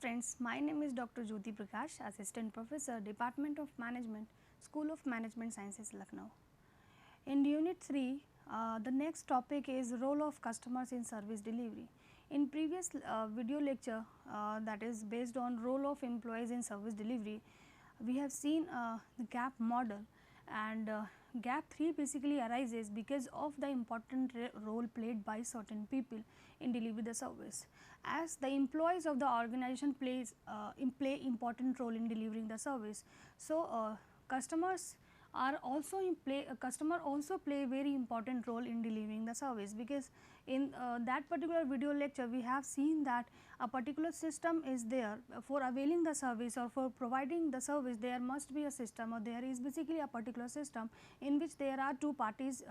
friends, my name is Dr. Jyoti Prakash, Assistant Professor, Department of Management, School of Management Sciences, Lucknow. In Unit 3, the next topic is role of customers in service delivery. In previous video lecture that is based on role of employees in service delivery, we have seen the gap model, and gap 3 basically arises because of the important role played by certain people in delivering the service. As the employees of the organization play important role in delivering the service, so customers are also customer also play a very important role in delivering the service, because in that particular video lecture we have seen that a particular system is there for availing the service or for providing the service. There must be a system, or there is basically a particular system in which there are two parties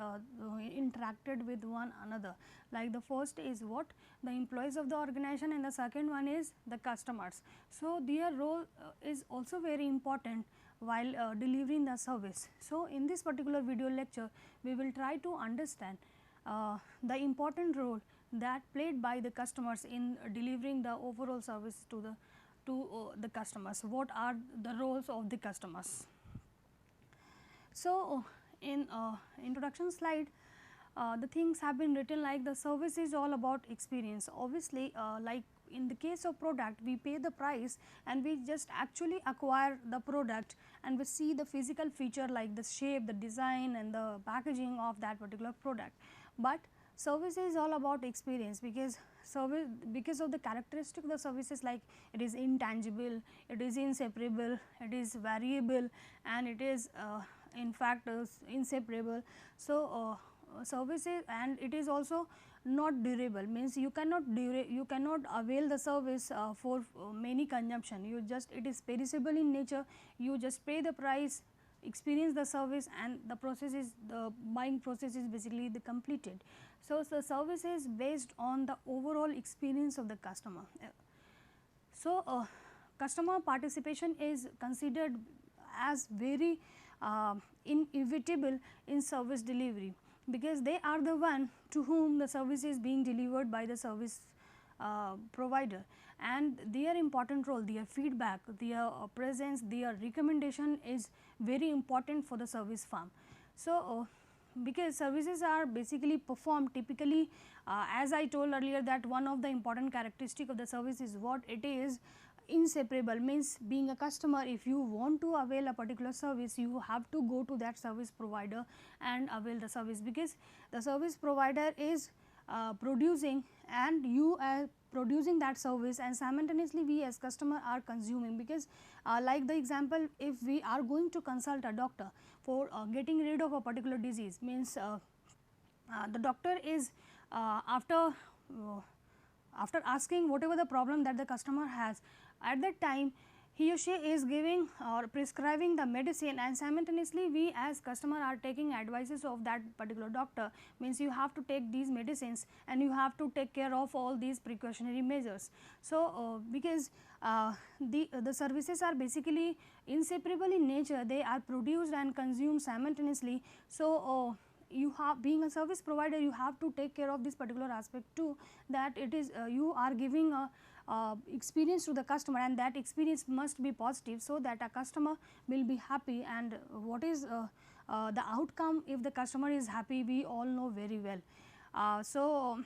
interacted with one another. Like the first is what, the employees of the organization, and the second one is the customers. So their role is also very important while delivering the service. So in this particular video lecture we will try to understand the important role that played by the customers in delivering the overall service to the customers. What are the roles of the customers? So in introduction slide, the things have been written like the service is all about experience. Obviously, like in the case of product, we pay the price and we just actually acquire the product, and we see the physical feature like the shape, the design and the packaging of that particular product. But service is all about experience, because of the characteristic of the services, like it is intangible, it is inseparable, it is variable, and it is in fact inseparable. So services, and it is also not durable, means you cannot avail the service for many consumption. You just, it is perishable in nature, you just pay the price, experience the service, and the process is, the buying process is basically the completed. So the service is based on the overall experience of the customer. So customer participation is considered as very inevitable in service delivery, because they are the one to whom the service is being delivered by the service provider, and their important role, their feedback, their presence, their recommendation is very important for the service firm. So because services are basically performed typically, as I told earlier, that one of the important characteristic of the service is what it is inseparable, means being a customer, if you want to avail a particular service, you have to go to that service provider and avail the service, because the service provider is producing and you are producing that service, and simultaneously we as customer are consuming. Because like the example, if we are going to consult a doctor for getting rid of a particular disease, means the doctor is after asking whatever the problem that the customer has, at that time he or she is giving or prescribing the medicine, and simultaneously we as customer are taking advices of that particular doctor, means you have to take these medicines and you have to take care of all these precautionary measures. So because the services are basically inseparable in nature, they are produced and consumed simultaneously. So you have, being a service provider, you have to take care of this particular aspect too, that it is you are giving a experience to the customer, and that experience must be positive, so that a customer will be happy. And what is the outcome if the customer is happy, we all know very well. So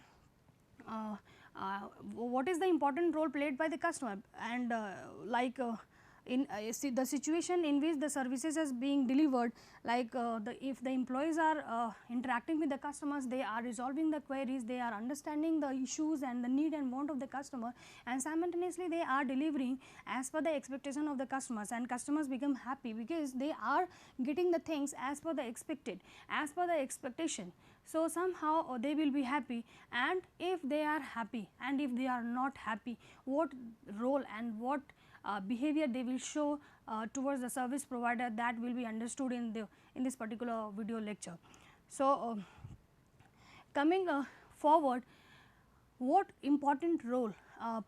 what is the important role played by the customer, and like in the situation in which the services is being delivered, like if the employees are interacting with the customers, they are resolving the queries, they are understanding the issues and the need and want of the customer, and simultaneously they are delivering as per the expectation of the customers, and customers become happy because they are getting the things as per the expected, as per the expectation. So somehow they will be happy, and if they are happy and if they are not happy, what role and what behavior they will show towards the service provider, that will be understood in this particular video lecture. So coming forward, what important role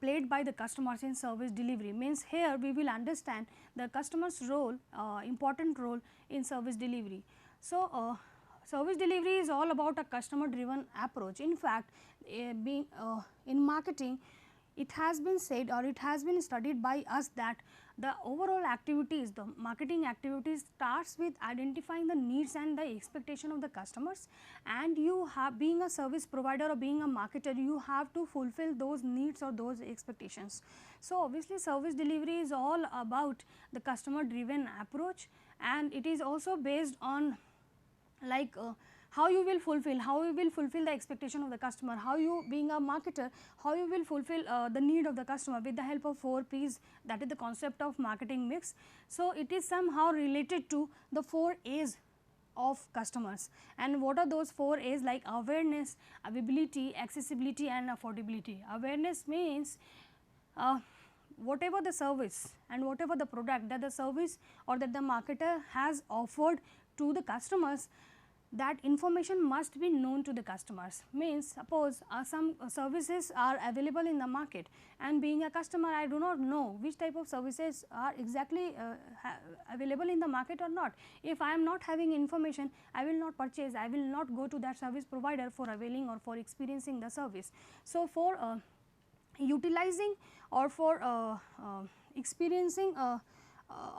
played by the customers in service delivery, means here we will understand the customer's role, important role in service delivery. So service delivery is all about a customer driven approach. In fact, being in marketing, it has been said or it has been studied by us that the overall activities, the marketing activities starts with identifying the needs and the expectation of the customers, and you have, being a service provider or being a marketer, you have to fulfill those needs or those expectations. So, obviously service delivery is all about the customer driven approach, and it is also based on like how you will fulfill the expectation of the customer, how you, being a marketer, how you will fulfill the need of the customer with the help of 4 P's, that is the concept of marketing mix. So, it is somehow related to the 4 A's of customers. And what are those 4 A's? Like awareness, availability, accessibility and affordability. Awareness means whatever the service and whatever the product that the service or that the marketer has offered to the customers, that information must be known to the customers. Means suppose some services are available in the market, and being a customer I do not know which type of services are exactly available in the market or not. If I am not having information, I will not purchase, I will not go to that service provider for availing or for experiencing the service. So, for utilizing or for experiencing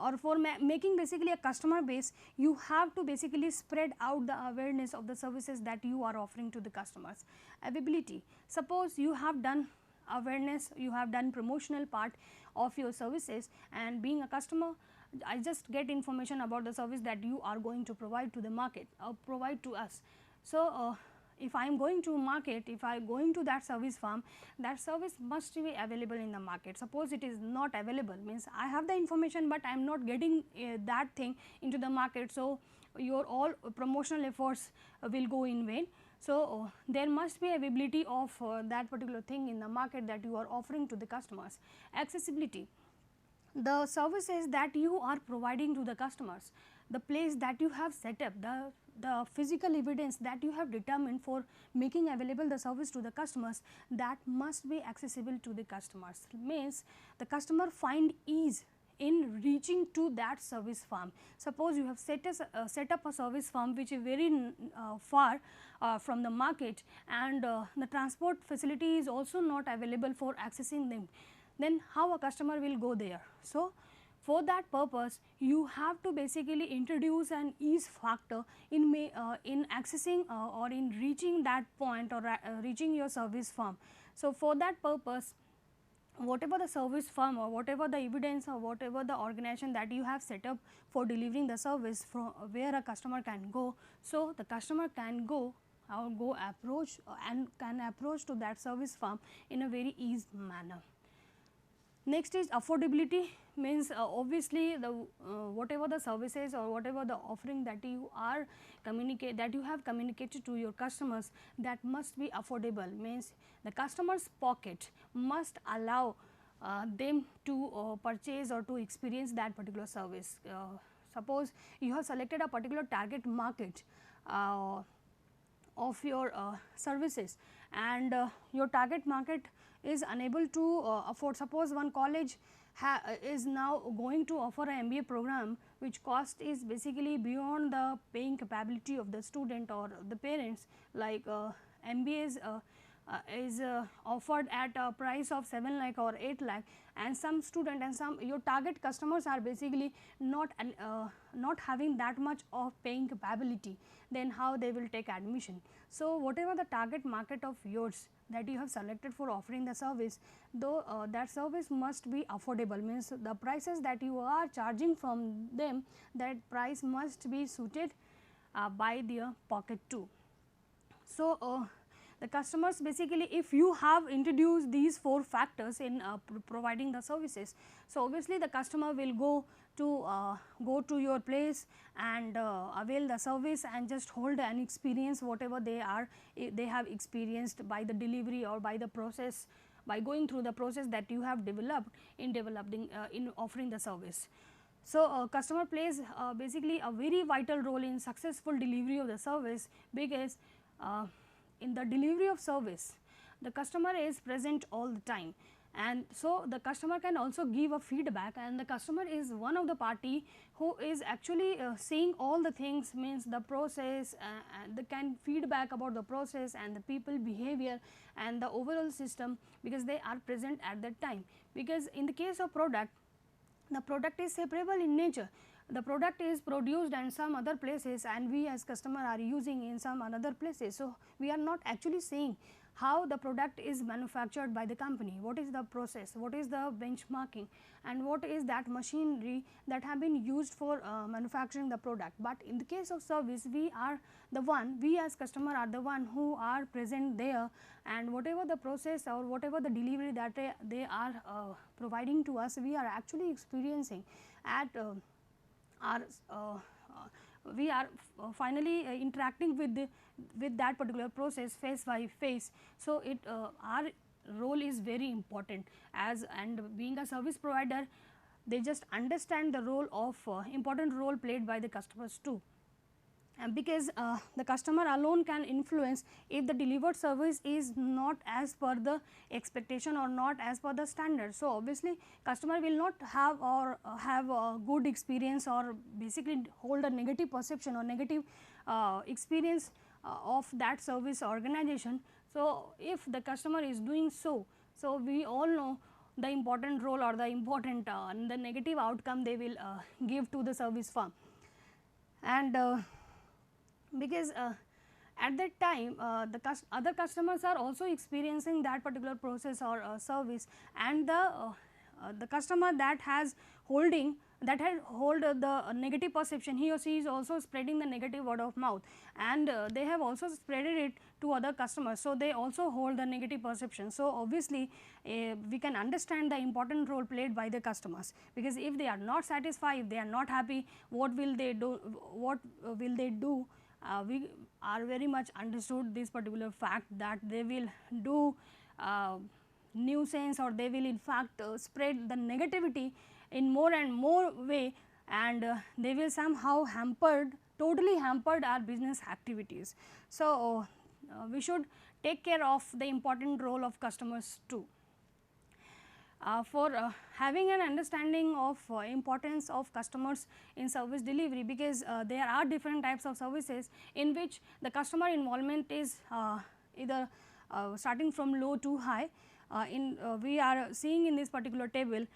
or for making basically a customer base, you have to basically spread out the awareness of the services that you are offering to the customers. Availability, suppose you have done awareness, you have done promotional part of your services, and being a customer I just get information about the service that you are going to provide to the market or provide to us. So, if I am going to market, if I am going to that service firm, that service must be available in the market. Suppose it is not available, means I have the information, but I am not getting that thing into the market. So, your all promotional efforts will go in vain. So, there must be availability of that particular thing in the market that you are offering to the customers. Accessibility, the services that you are providing to the customers, the place that you have set up, the physical evidence that you have determined for making available the service to the customers, that must be accessible to the customers. Means the customer find ease in reaching to that service firm. Suppose you have set up a service firm which is very far from the market, and the transport facility is also not available for accessing them, then how a customer will go there? So, for that purpose you have to basically introduce an ease factor in accessing or in reaching that point or reaching your service firm. So, for that purpose, whatever the service firm or whatever the evidence or whatever the organization that you have set up for delivering the service from where a customer can go, so the customer can go or approach and can approach to that service firm in a very easy manner. Next is affordability, means obviously the whatever the services or whatever the offering that you are have communicated to your customers, that must be affordable. Means the customer's pocket must allow them to purchase or to experience that particular service. Suppose you have selected a particular target market of your services, and your target market is unable to afford. Suppose one college is now going to offer an MBA program which cost is basically beyond the paying capability of the student or the parents, like MBAs is offered at a price of 7 lakh or 8 lakh, and some student and some your target customers are basically not having that much of paying capability, then how they will take admission. So, whatever the target market of yours that you have selected for offering the service, though that service must be affordable, means the prices that you are charging from them, that price must be suited by their pocket too. So, the customers basically, if you have introduced these 4 factors in providing the services, so obviously the customer will go to your place and avail the service and just hold and experience whatever they have experienced by the delivery or by the process, by going through the process that you have developed in offering the service. So, customer plays basically a very vital role in successful delivery of the service, because in the delivery of service the customer is present all the time. and so the customer can also give a feedback, and the customer is one of the party who is actually seeing all the things, means the process, and the can feedback about the process and the people behavior and the overall system, because they are present at that time. Because in the case of product, the product is separable in nature. The product is produced in some other places and we as customer are using in some another places. So, we are not actually saying how the product is manufactured by the company, what is the process, what is the benchmarking, and what is that machinery that have been used for manufacturing the product. But in the case of service, we are the one, we as customer are the one who are present there, and whatever the process or whatever the delivery that they are providing to us, we are actually experiencing at our we are finally interacting with with that particular process face by face. So, it our role is very important, as and being a service provider, they just understand the role of important role played by the customers too. And because the customer alone can influence if the delivered service is not as per the expectation or not as per the standard. So, obviously customer will not have or have a good experience or basically hold a negative perception or negative experience of that service organization. So, if the customer is doing so, so we all know the important role or the important the negative outcome they will give to the service firm. And because at that time the other customers are also experiencing that particular process or service, and the customer that has holding that had hold the negative perception, he or she is also spreading the negative word of mouth, and they have also spreaded it to other customers. So, they also hold the negative perception. So, obviously we can understand the important role played by the customers, because if they are not satisfied, if they are not happy, what will they do, what will they do? We are very much understood this particular fact that they will do nuisance, or they will in fact spread the negativity in more and more way, and they will somehow totally hampered our business activities. So, we should take care of the important role of customers too. For having an understanding of importance of customers in service delivery, because there are different types of services in which the customer involvement is either starting from low to high. We are seeing in this particular table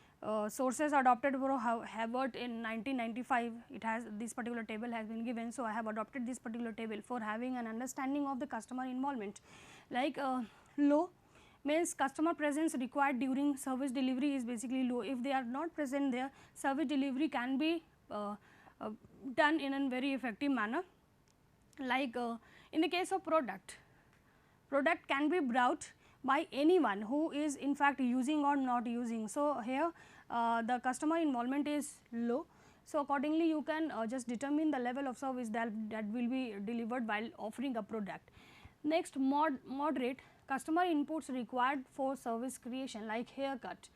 sources adopted for Harvard in 1995, it has this particular table has been given. So, I have adopted this particular table for having an understanding of the customer involvement. Like low means customer presence required during service delivery is basically low. If they are not present there, service delivery can be done in a very effective manner. Like in the case of product can be brought by anyone who is in fact using or not using. So, here the customer involvement is low. So, accordingly you can just determine the level of service that will be delivered while offering a product. Next, moderate, customer inputs required for service creation, like haircut.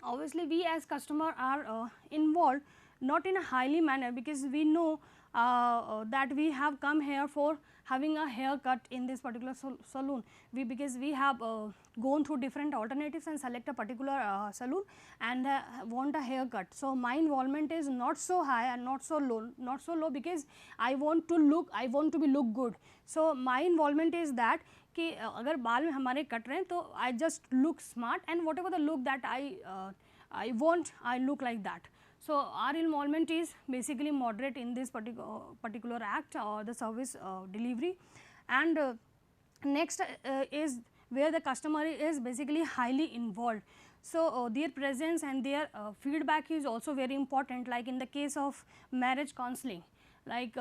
Obviously we as customer are involved not in a highly manner, because we know that we have come here for having a haircut in this particular salon. Because we have gone through different alternatives and select a particular salon and want a haircut. So, my involvement is not so high and not so low, because I want to be look good. So, my involvement is that कि अगर बाल हमारे cut रहे हैं तो I just look smart, and whatever the look that I want, I look like that. So, our involvement is basically moderate in this particular act or the service delivery. And next is where the customer is basically highly involved. So, their presence and their feedback is also very important, like in the case of marriage counseling, like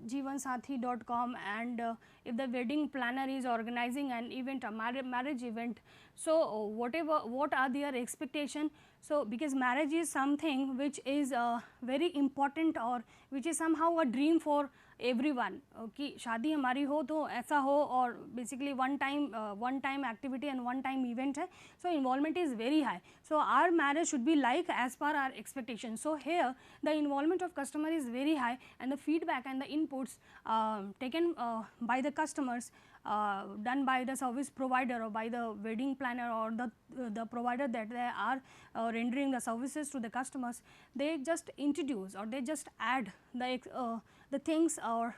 jeevansathi.com, and if the wedding planner is organizing an event, a marriage event, so what are their expectation. So, because marriage is something which is very important, or which is somehow a dream for everyone, कि शादी हमारी हो तो ऐसा हो, और basically one time activity and one time event है. So, involvement is very high. So, our marriage should be like as per our expectation. So, here the involvement of customer is very high, and the feedback and the inputs taken by the customers done by the service provider or by the wedding planner or the provider that they are rendering the services to the customers, they just introduce or they just add the things or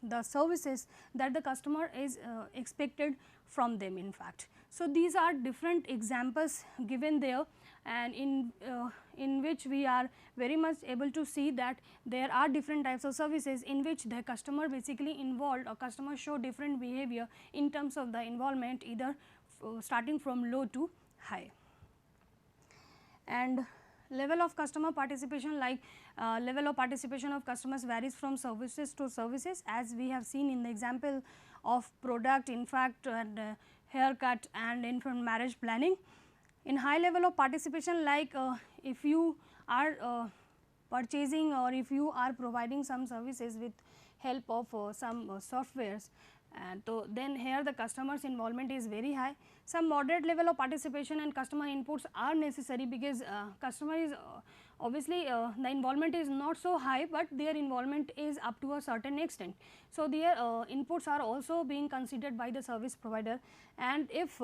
the services that the customer is expected from them in fact. So, these are different examples given there, and in which we are very much able to see that there are different types of services in which the customer basically involved or customer show different behavior in terms of the involvement, either starting from low to high. And level of customer participation, like level of participation of customers varies from services to services, as we have seen in the example of product, in fact, and haircut and infant marriage planning. In high level of participation, like if you are purchasing or if you are providing some services with help of some softwares, and so then here the customers involvement is very high. Some moderate level of participation and customer inputs are necessary, because customer is obviously the involvement is not so high, but their involvement is up to a certain extent. So, their inputs are also being considered by the service provider, and if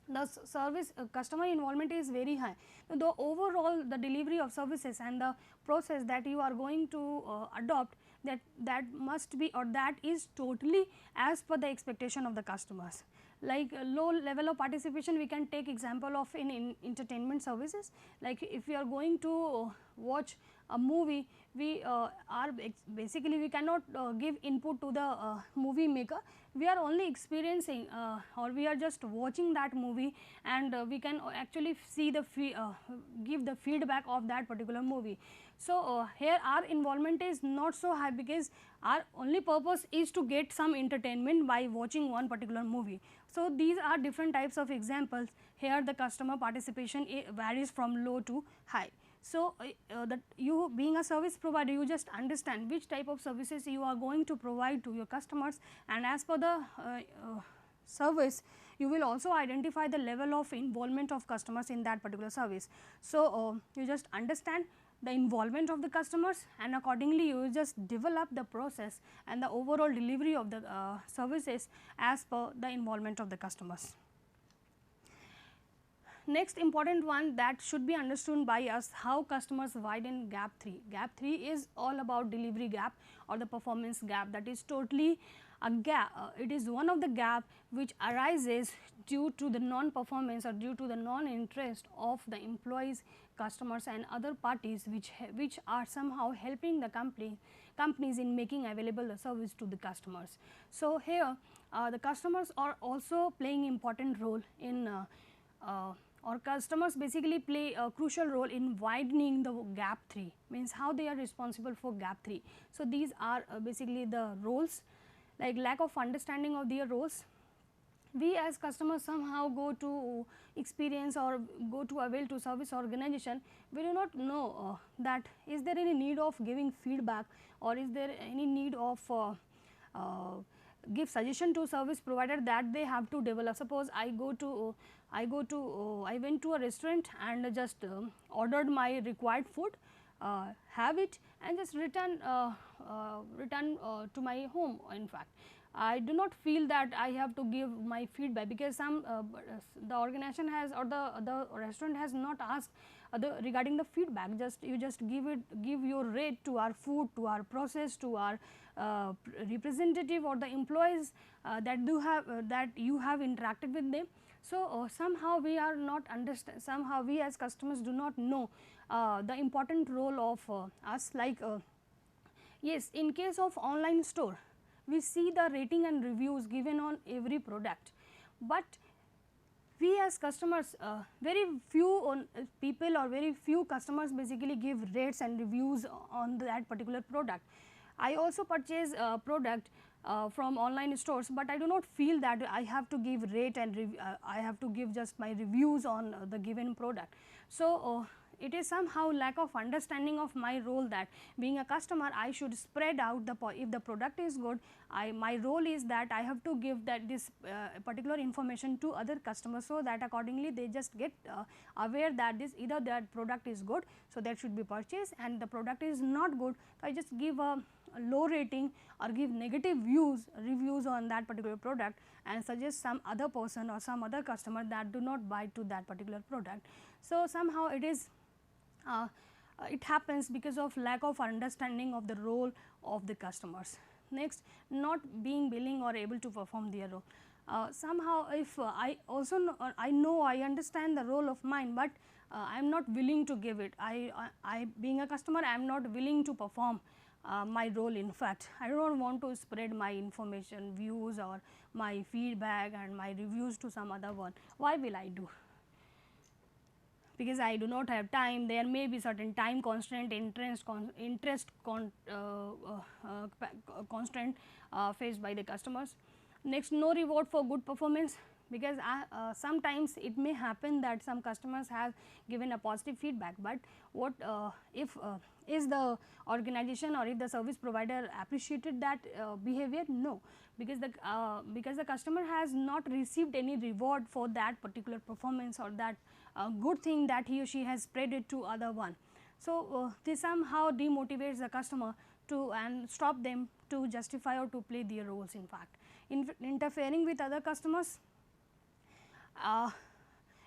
the service customer involvement is very high, the overall the delivery of services and the process that you are going to adopt, that must be or that is totally as per the expectation of the customers. Like low level of participation, we can take example of in entertainment services. Like if we are going to watch a movie, we are basically we cannot give input to the movie maker. We are only experiencing or we are just watching that movie, and we can actually see the give the feedback of that particular movie. So, here our involvement is not so high, because our only purpose is to get some entertainment by watching one particular movie. So, these are different types of examples. Here the customer participation varies from low to high. So, that you being a service provider, you just understand which type of services you are going to provide to your customers, and as per the service, you will also identify the level of involvement of customers in that particular service. So, you just understand the involvement of the customers, and accordingly you just develop the process and the overall delivery of the services as per the involvement of the customers. Next important one that should be understood by us, how customers widen gap 3. Gap 3 is all about delivery gap or the performance gap, that is totally a gap. It is one of the gap which arises due to the non-performance or due to the non-interest of the employees, customers and other parties which are somehow helping the companies in making available the service to the customers. So, here the customers are also playing important role in or customers basically play a crucial role in widening the gap 3, means how they are responsible for gap 3. So, these are basically the roles, like lack of understanding of their roles. We as customers somehow go to experience or go to avail to service organization, we do not know that is there any need of giving feedback, or is there any need of give suggestion to service provider that they have to develop. Suppose I went to a restaurant and just ordered my required food, have it and just return to my home. In fact, I do not feel that I have to give my feedback, because the organization has or the restaurant has not asked regarding the feedback. You just give your rate to our food, to our process, to our representative or the employees that you have interacted with them. So, somehow we are not understand, somehow we as customers do not know the important role of us. Like yes, in case of online store, we see the rating and reviews given on every product, but we as customers, very few people or very few customers basically give rates and reviews on that particular product. I also purchase a product from online stores, but I do not feel that I have to give rate and I have to give just my reviews on the given product. So, it is somehow lack of understanding of my role, that being a customer I should spread out if the product is good, my role is that I have to give that this particular information to other customers, so that accordingly they just get aware that this either that product is good, so that should be purchased, and the product is not good, so I just give a low rating or give negative reviews on that particular product and suggest some other person or some other customer that do not buy to that particular product. So, somehow it is it happens because of lack of understanding of the role of the customers. Next, not being willing or able to perform their role. Somehow if I also know I understand the role of mine, but I am not willing to give it. I being a customer, I am not willing to perform my role. In fact, I do not want to spread my information, views or my feedback and my reviews to some other one. Why will I do? Because I do not have time. There may be certain time constraint, interest constraint faced by the customers. Next, no reward for good performance, because sometimes it may happen that some customers have given a positive feedback, but what if is the organization or if the service provider appreciated that behavior? No, because the customer has not received any reward for that particular performance or that good thing that he or she has spread it to other one. So, this somehow demotivates the customer to and stop them to justify or to play their roles. In fact, interfering with other customers,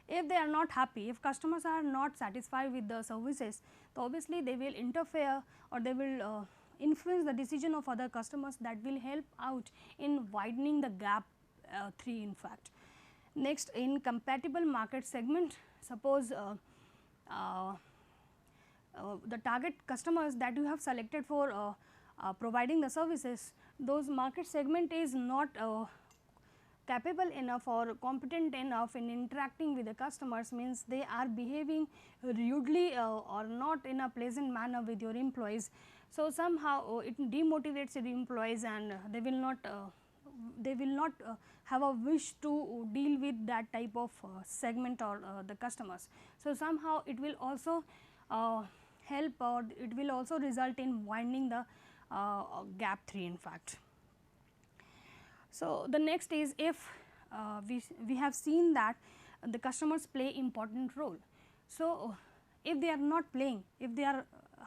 if they are not happy, if customers are not satisfied with the services, so obviously they will interfere or they will influence the decision of other customers, that will help out in widening the gap 3 in fact. Next, in compatible market segment, suppose the target customers that you have selected for providing the services, those market segment is not capable enough or competent enough in interacting with the customers, means they are behaving rudely or not in a pleasant manner with your employees. So, somehow it demotivates your employees and they will not have a wish to deal with that type of segment or the customers. So, somehow it will also help or it will also result in widening the gap 3 in fact. So, the next is if we have seen that the customers play important role. So, if they are not playing, if they are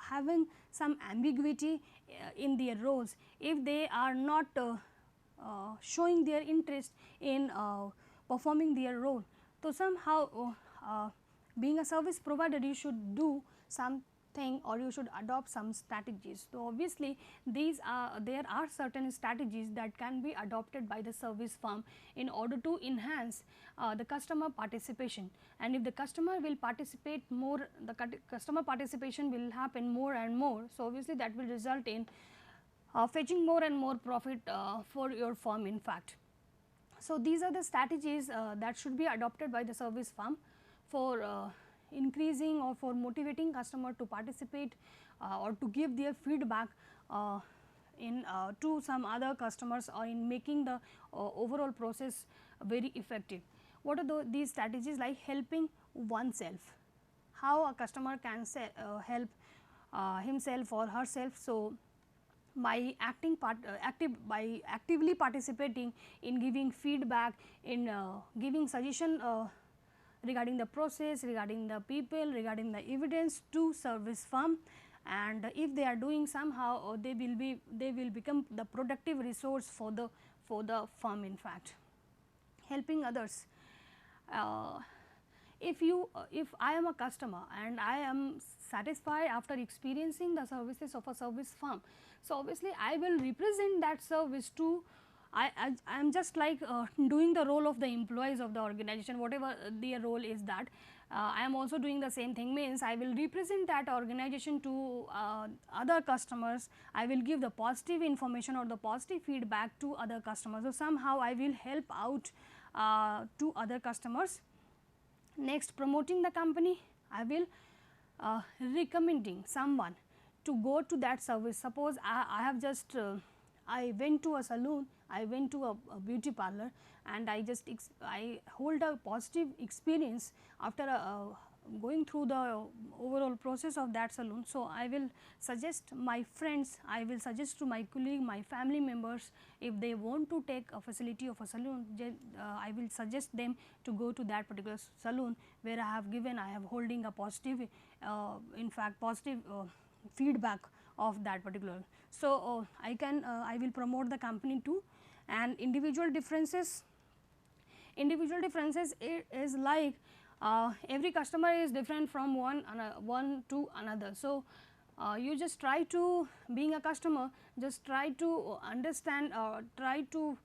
having some ambiguity in their roles, if they are not showing their interest in performing their role, so somehow being a service provider, you should do something or you should adopt some strategies. So, obviously there are certain strategies that can be adopted by the service firm in order to enhance the customer participation, and if the customer will participate more, the customer participation will happen more and more. So, obviously that will result in fetching more and more profit for your firm in fact. So, these are the strategies that should be adopted by the service firm for increasing or for motivating customer to participate or to give their feedback in to some other customers or in making the overall process very effective. What are these strategies? Like helping oneself, how a customer can help himself or herself. So, by actively participating in giving feedback, in giving suggestion regarding the process, regarding the people, regarding the evidence to service firm, and if they are doing somehow they will become the productive resource for the firm in fact. Helping others, if I am a customer and I am satisfied after experiencing the services of a service firm, so obviously I will represent that service to I am just like doing the role of the employees of the organization, whatever their role is, that I am also doing the same thing, means I will represent that organization to other customers. I will give the positive information or the positive feedback to other customers. So, somehow I will help out to other customers. Next, promoting the company, I will recommending someone to go to that service. Suppose I have just I went to a salon, I went to a beauty parlor, and I hold a positive experience after going through the overall process of that salon. So, I will suggest my friends, I will suggest to my colleague, my family members, if they want to take a facility of a salon, I will suggest them to go to that particular salon where I have holding a positive, in fact positive feedback of that particular. So, I will promote the company too. And individual differences is like every customer is different from one to another. So, you just try to, being a customer, just try to understand, try to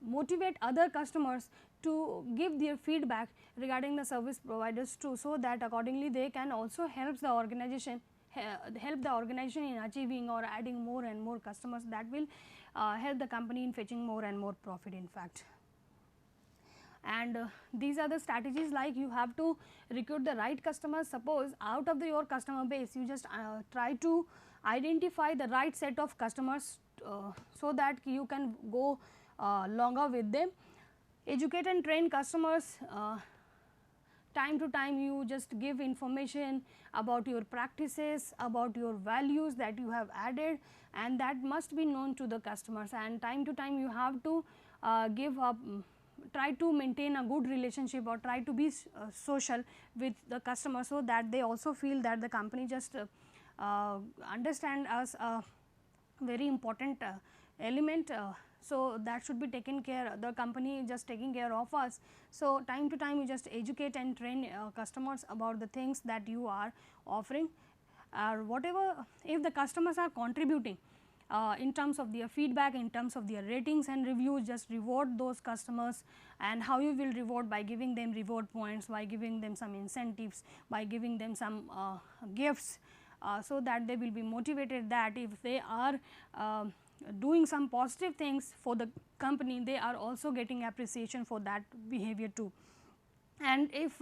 motivate other customers to give their feedback regarding the service providers too, so that accordingly they can also help the organization in achieving or adding more and more customers. That will help the company in fetching more and more profit, in fact. And these are the strategies, like you have to recruit the right customers. Suppose out of your customer base, you just try to identify the right set of customers so that you can go longer with them. Educate and train customers. Time to time you just give information about your practices, about your values that you have added, and that must be known to the customers. And time to time you have to try to maintain a good relationship, or try to be social with the customer, so that they also feel that the company just understand as a very important element. So, that should be taken care, the company just taking care of us. So, time to time you just educate and train customers about the things that you are offering, or whatever. If the customers are contributing in terms of their feedback, in terms of their ratings and reviews, just reward those customers. And how you will reward? By giving them reward points, by giving them some incentives, by giving them some gifts, so that they will be motivated, that if they are doing some positive things for the company, they are also getting appreciation for that behavior too. And if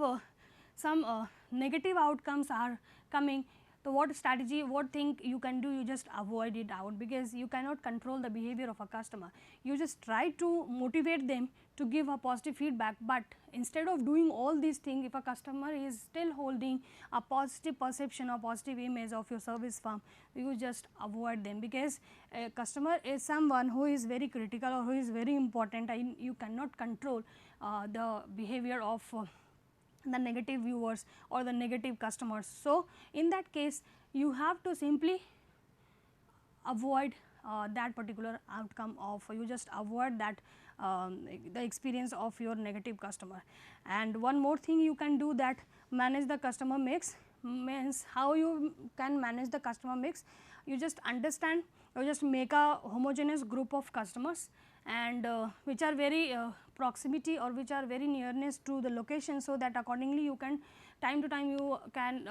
some negative outcomes are coming, so what strategy, what thing you can do? You just avoid it out, because you cannot control the behavior of a customer. You just try to motivate them to give a positive feedback, but instead of doing all these things, if a customer is still holding a positive perception or positive image of your service firm, you just avoid them, because a customer is someone who is very critical or who is very important, and you cannot control the behavior of the negative viewers or the negative customers. So, in that case you have to simply avoid that particular outcome of, you just avoid that the experience of your negative customer. And one more thing you can do, that manage the customer mix. Means how you can manage the customer mix? You just understand, you just make a homogeneous group of customers, and which are very proximity, or which are very nearness to the location, so that accordingly you can, time to time you can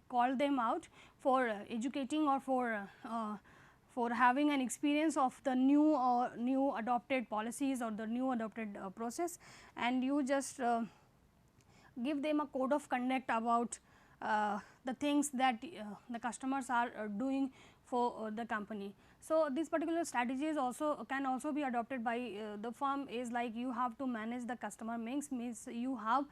call them out for educating, or for having an experience of the new adopted policies, or the new adopted process, and you just give them a code of conduct about the things that the customers are doing for the company. So, this particular strategy is also can also be adopted by the firm, is like you have to manage the customer mix. Means you have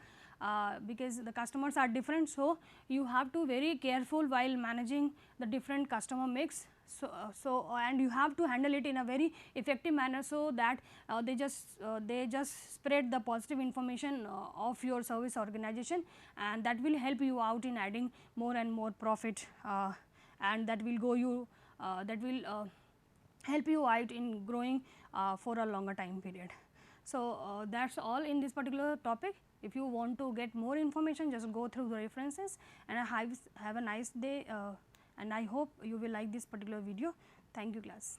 because the customers are different, so you have to very careful while managing the different customer mix. So, and you have to handle it in a very effective manner, so that they just spread the positive information of your service organization, and that will help you out in adding more and more profit, and that will help you out in growing for a longer time period. So, that is all in this particular topic. If you want to get more information, just go through the references, and have a nice day, and I hope you will like this particular video. Thank you, class.